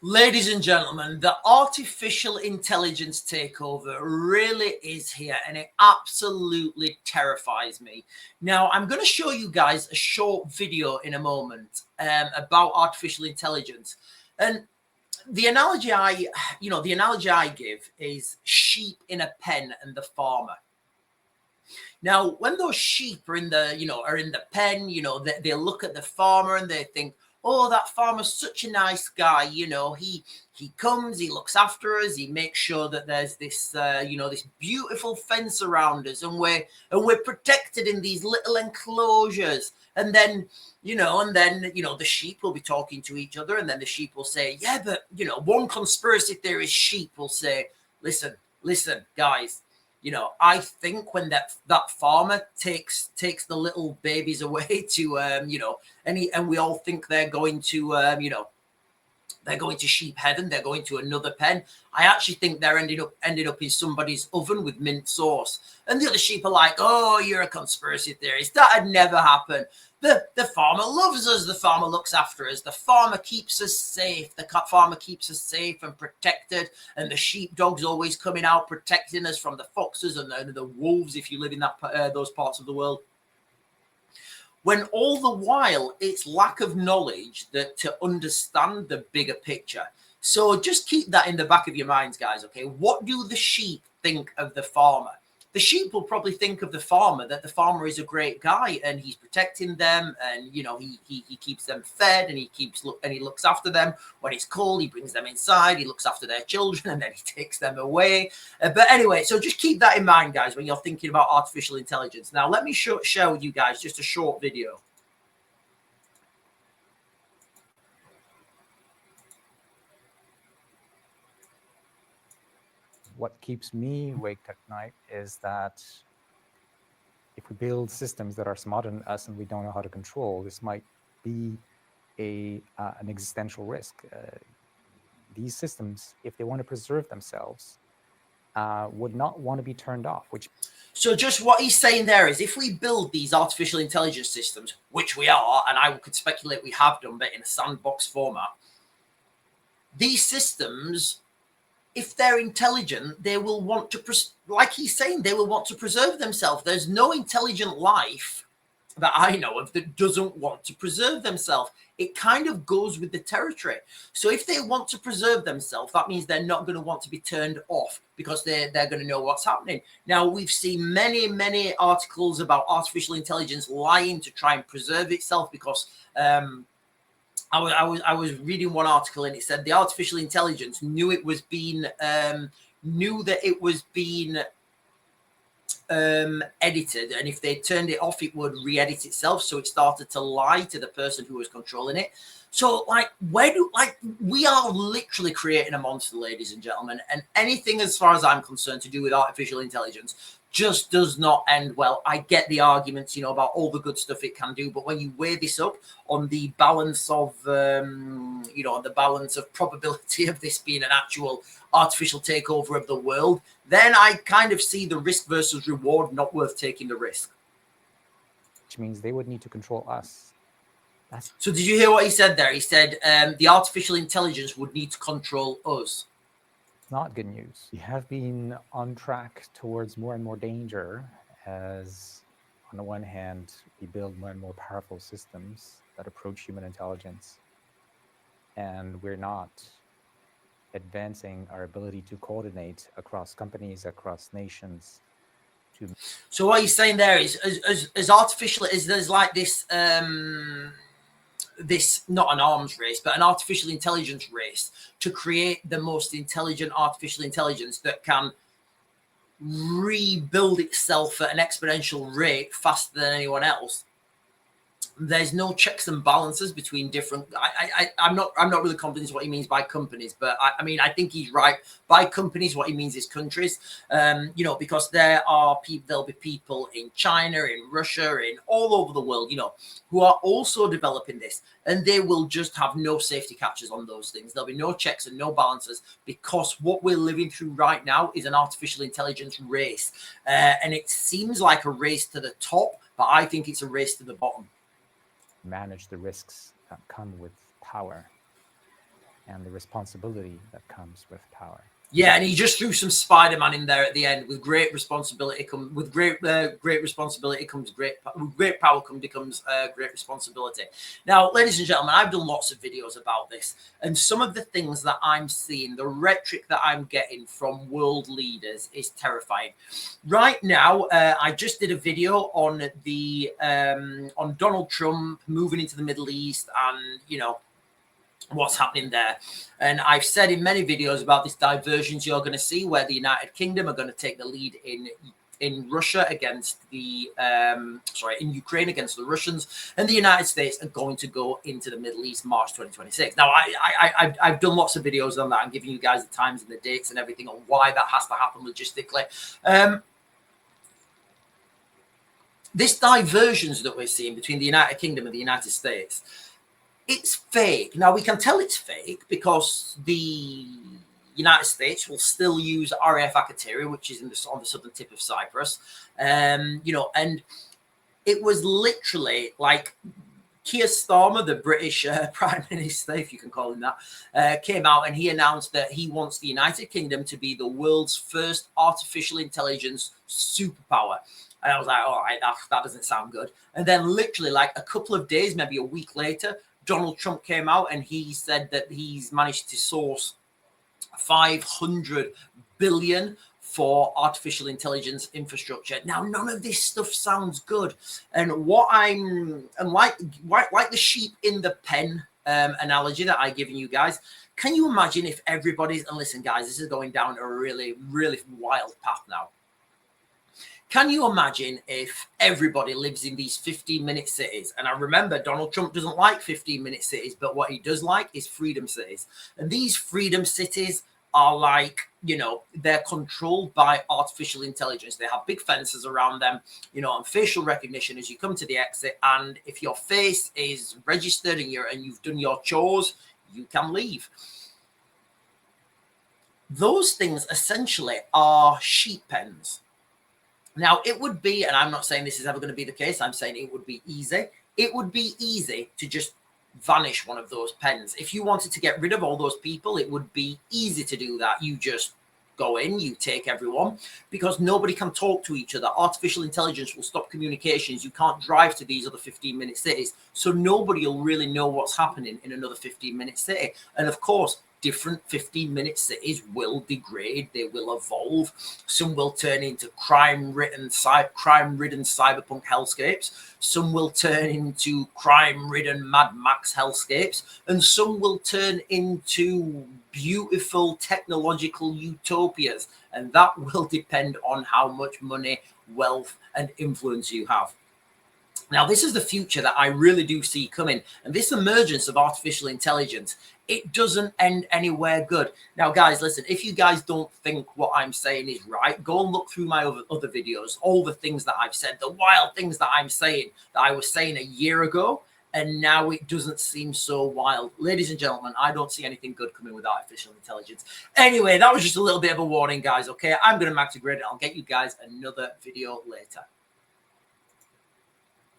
Ladies and gentlemen, the artificial intelligence takeover really is here, and it absolutely terrifies me. Now, I'm going to show you guys a short video in a moment about artificial intelligence. And the analogy I give is sheep in a pen and the farmer. Now, when those sheep are in the pen, they look at the farmer and they think, oh, that farmer's such a nice guy. He comes, he looks after us, he makes sure that there's this, this beautiful fence around us, and we're protected in these little enclosures. And then, the sheep will be talking to each other, and then the sheep will say, yeah, but one conspiracy theorist sheep will say, listen, guys. I think when that farmer takes the little babies away to and we all think they're going to they're going to sheep heaven, they're going to another pen. I actually think they're ended up in somebody's oven with mint sauce. And the other sheep are like, oh, you're a conspiracy theorist. That'd never happen. The farmer loves us. The farmer looks after us. The farmer keeps us safe. The farmer keeps us safe and protected. And the sheepdog's always coming out protecting us from the foxes and the wolves if you live in those parts of the world. When all the while it's lack of knowledge to understand the bigger picture. So just keep that in the back of your minds, guys. Okay, what do the sheep think of the farmer? The sheep will probably think of the farmer that the farmer is a great guy and he's protecting them, and he keeps them fed, and he looks after them when it's cold. He brings them inside, he looks after their children, and then he takes them away. But anyway, so just keep that in mind, guys, when you're thinking about artificial intelligence. Now, let me share with you guys just a short video. What keeps me awake at night is that if we build systems that are smarter than us and we don't know how to control, this might be an existential risk. These systems, if they want to preserve themselves, would not want to be turned off. So just what he's saying there is, if we build these artificial intelligence systems, which we are, and I could speculate we have done, but in a sandbox format, these systems, if they're intelligent, they will want to, like he's saying, they will want to preserve themselves. There's no intelligent life that I know of that doesn't want to preserve themselves. It kind of goes with the territory. So if they want to preserve themselves, that means they're not going to want to be turned off because they're going to know what's happening. Now, we've seen many articles about artificial intelligence lying to try and preserve itself because I was reading one article and it said the artificial intelligence knew that it was being edited, and if they turned it off, it would re-edit itself. So it started to lie to the person who was controlling it. So, we are literally creating a monster, ladies and gentlemen, and anything, as far as I'm concerned, to do with artificial intelligence just does not end well. I get the arguments, about all the good stuff it can do, but when you weigh this up on the balance of, the balance of probability of this being an actual artificial takeover of the world, then I kind of see the risk versus reward not worth taking the risk. Which means they would need to control us. So did you hear what he said there? He said the artificial intelligence would need to control us. Not good news. We have been on track towards more and more danger as, on the one hand, we build more and more powerful systems that approach human intelligence, and we're not advancing our ability to coordinate across companies, across nations. So what he's saying there is, as artificial as there's like this, this not an arms race, but an artificial intelligence race to create the most intelligent artificial intelligence that can rebuild itself at an exponential rate faster than anyone else. There's no checks and balances between different. I'm not really convinced what he means by companies, but I think he's right. By companies, what he means is countries. Because there'll be people in China, in Russia, in all over the world, who are also developing this, and they will just have no safety catches on those things. There'll be no checks and no balances because what we're living through right now is an artificial intelligence race, and it seems like a race to the top, but I think it's a race to the bottom. Manage the risks that come with power. and the responsibility that comes with power. Yeah, and he just threw some Spider-Man in there at the end. With great responsibility great responsibility comes great power becomes great responsibility. Now, ladies and gentlemen, I've done lots of videos about this, and some of the things that I'm seeing, the rhetoric that I'm getting from world leaders is terrifying. Right now, I just did a video on the on Donald Trump moving into the Middle East, and what's happening there. And I've said in many videos about this divergence you're going to see, where the United Kingdom are going to take the lead in Russia against the in Ukraine against the Russians, and the United States are going to go into the Middle East March 2026. Now, I've done lots of videos on that. I'm giving you guys the times and the dates and everything on why that has to happen logistically. This divergence that we're seeing between the United Kingdom and the United States, it's fake. Now, we can tell it's fake because the United States will still use RAF Akrotiri, which is on the southern tip of Cyprus. And it was literally like Keir Starmer, the British Prime Minister, if you can call him that, came out and he announced that he wants the United Kingdom to be the world's first artificial intelligence superpower. And I was like, all right, that doesn't sound good. And then literally like a couple of days, maybe a week later, Donald Trump came out and he said that he's managed to source 500 billion for artificial intelligence infrastructure. Now, none of this stuff sounds good. And like the sheep in the pen analogy that I've given you guys, can you imagine if everybody's, and listen, guys, this is going down a really, really wild path now. Can you imagine if everybody lives in these 15-minute cities? And I remember Donald Trump doesn't like 15-minute cities, but what he does like is freedom cities. And these freedom cities are like, they're controlled by artificial intelligence. They have big fences around them, and facial recognition as you come to the exit. And if your face is registered and you've done your chores, you can leave. Those things essentially are sheep pens. Now, it would be, and I'm not saying this is ever going to be the case, I'm saying it would be easy. It would be easy to just vanish one of those pens. If you wanted to get rid of all those people, it would be easy to do that. You just go in, you take everyone, because nobody can talk to each other. Artificial intelligence will stop communications. You can't drive to these other 15-minute cities. So nobody will really know what's happening in another 15-minute city. And of course, different 15-minute cities will degrade. They will evolve. Some will turn into crime-ridden cyberpunk hellscapes. Some will turn into crime-ridden Mad Max hellscapes. And some will turn into beautiful technological utopias. And that will depend on how much money, wealth, and influence you have. Now, this is the future that I really do see coming. And this emergence of artificial intelligence, it doesn't end anywhere good. Now, guys, listen, if you guys don't think what I'm saying is right, go and look through my other videos, all the things that I've said, the wild things that I'm saying, that I was saying a year ago, and now it doesn't seem so wild. Ladies and gentlemen, I don't see anything good coming with artificial intelligence. Anyway, that was just a little bit of a warning, guys, okay? I'm going to max grade it. I'll get you guys another video later.